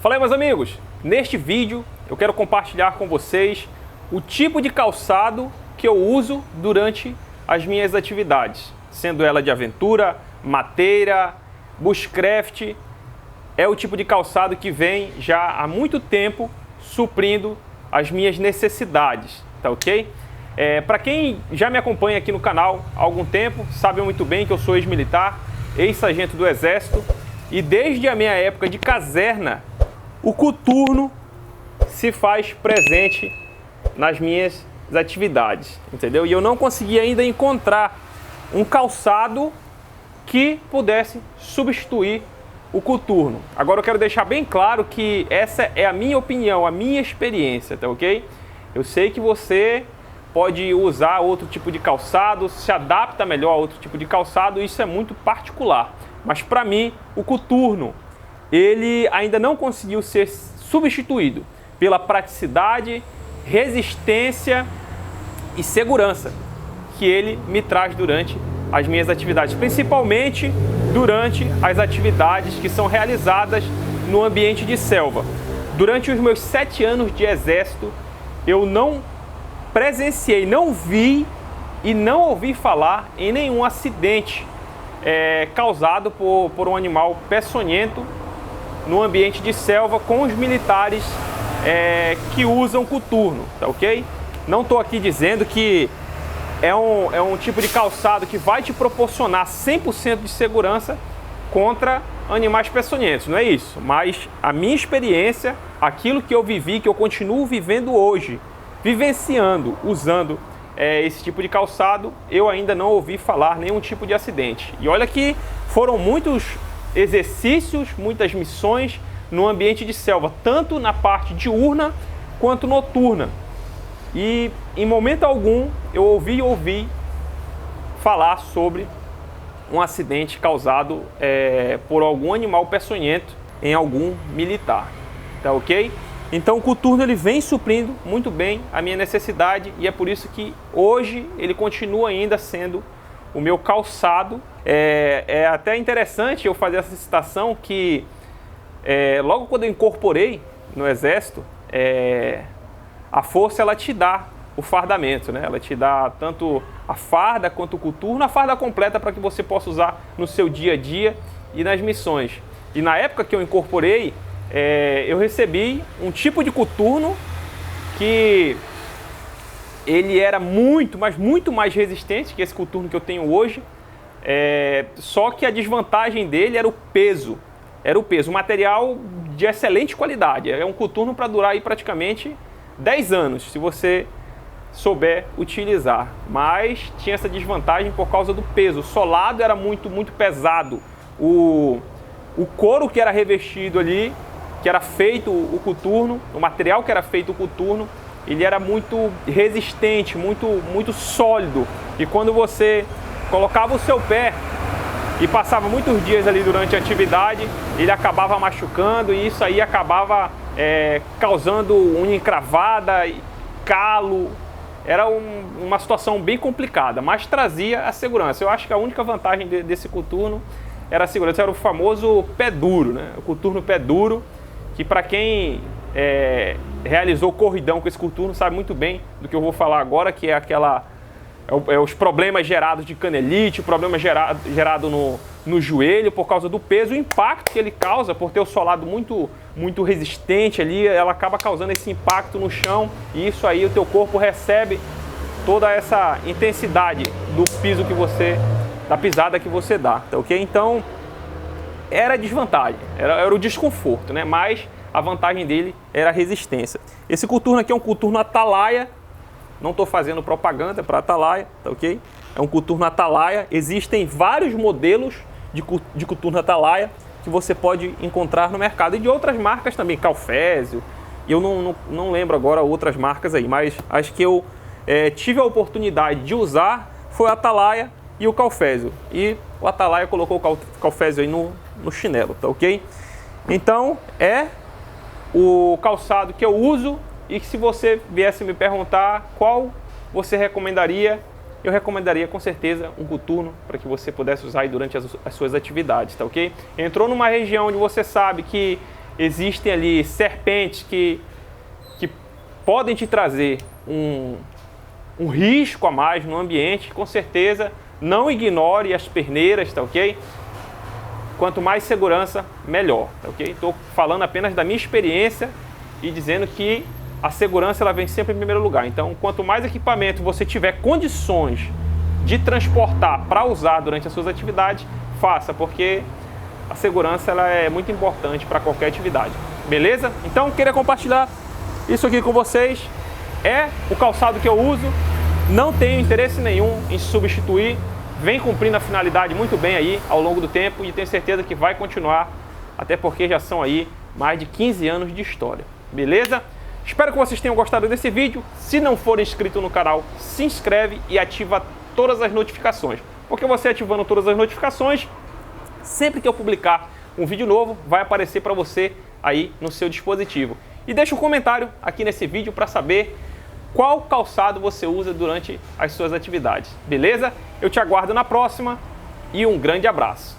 Fala aí, meus amigos! Neste vídeo eu quero compartilhar com vocês o tipo de calçado que eu uso durante as minhas atividades, sendo ela de aventura, mateira, bushcraft. É o tipo de calçado que vem já há muito tempo suprindo as minhas necessidades, tá ok? Para quem já me acompanha aqui no canal há algum tempo, sabe muito bem que eu sou ex-militar, ex-sargento do Exército, e desde a minha época de caserna, o coturno se faz presente nas minhas atividades, entendeu? E eu não consegui ainda encontrar um calçado que pudesse substituir o coturno. Agora eu quero deixar bem claro que essa é a minha opinião, a minha experiência, tá ok? Eu sei que você pode usar outro tipo de calçado, se adapta melhor a outro tipo de calçado, isso é muito particular. Mas para mim, o coturno, ele ainda não conseguiu ser substituído pela praticidade, resistência e segurança que ele me traz durante as minhas atividades, principalmente durante as atividades que são realizadas no ambiente de selva. Durante os meus 7 anos de exército, eu não presenciei, não vi e não ouvi falar em nenhum acidente causado por um animal peçonhento no ambiente de selva com os militares que usam coturno, tá ok? Não estou aqui dizendo que é um tipo de calçado que vai te proporcionar 100% de segurança contra animais peçonhentos, não é isso. Mas a minha experiência, aquilo que eu vivi, que eu continuo vivendo hoje, vivenciando, usando esse tipo de calçado, eu ainda não ouvi falar nenhum tipo de acidente. E olha que foram muitos exercícios, muitas missões no ambiente de selva, tanto na parte diurna quanto noturna. E em momento algum eu ouvi falar sobre um acidente causado por algum animal peçonhento em algum militar, tá ok? Então o coturno ele vem suprindo muito bem a minha necessidade e é por isso que hoje ele continua ainda sendo o meu calçado. É até interessante eu fazer essa citação que logo quando eu incorporei no Exército, a força ela te dá o fardamento, né? Ela te dá tanto a farda quanto o coturno, a farda completa para que você possa usar no seu dia a dia e nas missões. E na época que eu incorporei, eu recebi um tipo de coturno que ele era muito, mas muito mais resistente que esse coturno que eu tenho hoje, só que a desvantagem dele era o peso. Era o peso, um material de excelente qualidade, é um coturno para durar aí praticamente 10 anos, se você souber utilizar, mas tinha essa desvantagem por causa do peso. O solado era muito pesado, o couro que era revestido ali, que era feito o coturno, o material que era feito o coturno, ele era muito resistente, muito sólido, e quando você colocava o seu pé e passava muitos dias ali durante a atividade, ele acabava machucando e isso aí acabava causando unha encravada, calo. Era uma situação bem complicada, mas trazia a segurança. Eu acho que a única vantagem desse coturno era a segurança, era o famoso pé duro, né? O coturno pé duro, que para quem realizou corridão com esse coturno sabe muito bem do que eu vou falar agora, que é os problemas gerados de canelite, o problema gerado no joelho por causa do peso, o impacto que ele causa por ter o solado muito resistente ali, ela acaba causando esse impacto no chão e isso aí o teu corpo recebe toda essa intensidade do piso da pisada que você dá, tá ok? Então era desvantagem, era o desconforto, né? Mas a vantagem dele era a resistência. Esse coturno aqui é um coturno Atalaia. Não estou fazendo propaganda para Atalaia, tá ok? É um coturno Atalaia. Existem vários modelos de coturno Atalaia que você pode encontrar no mercado. E de outras marcas também, Calfésio. Eu não lembro agora outras marcas aí, mas as que eu tive a oportunidade de usar foi o Atalaia e o Calfésio. E o Atalaia colocou o Calfésio aí no chinelo, tá ok? Então é o calçado que eu uso. E que se você viesse me perguntar qual você recomendaria, eu recomendaria com certeza um coturno para que você pudesse usar aí durante as suas atividades, tá ok? Entrou numa região onde você sabe que existem ali serpentes que podem te trazer um risco a mais no ambiente, com certeza não ignore as perneiras, tá ok? Quanto mais segurança, melhor, tá ok? Estou falando apenas da minha experiência e dizendo que a segurança ela vem sempre em primeiro lugar. Então, quanto mais equipamento você tiver condições de transportar para usar durante as suas atividades, faça, porque a segurança ela é muito importante para qualquer atividade. Beleza? Então, queria compartilhar isso aqui com vocês. É o calçado que eu uso, não tenho interesse nenhum em substituir, vem cumprindo a finalidade muito bem aí ao longo do tempo e tenho certeza que vai continuar, até porque já são aí mais de 15 anos de história. Beleza? Espero que vocês tenham gostado desse vídeo. Se não for inscrito no canal, se inscreve e ativa todas as notificações, porque você ativando todas as notificações, sempre que eu publicar um vídeo novo, vai aparecer para você aí no seu dispositivo. E deixa um comentário aqui nesse vídeo para saber qual calçado você usa durante as suas atividades, beleza? Eu te aguardo na próxima e um grande abraço!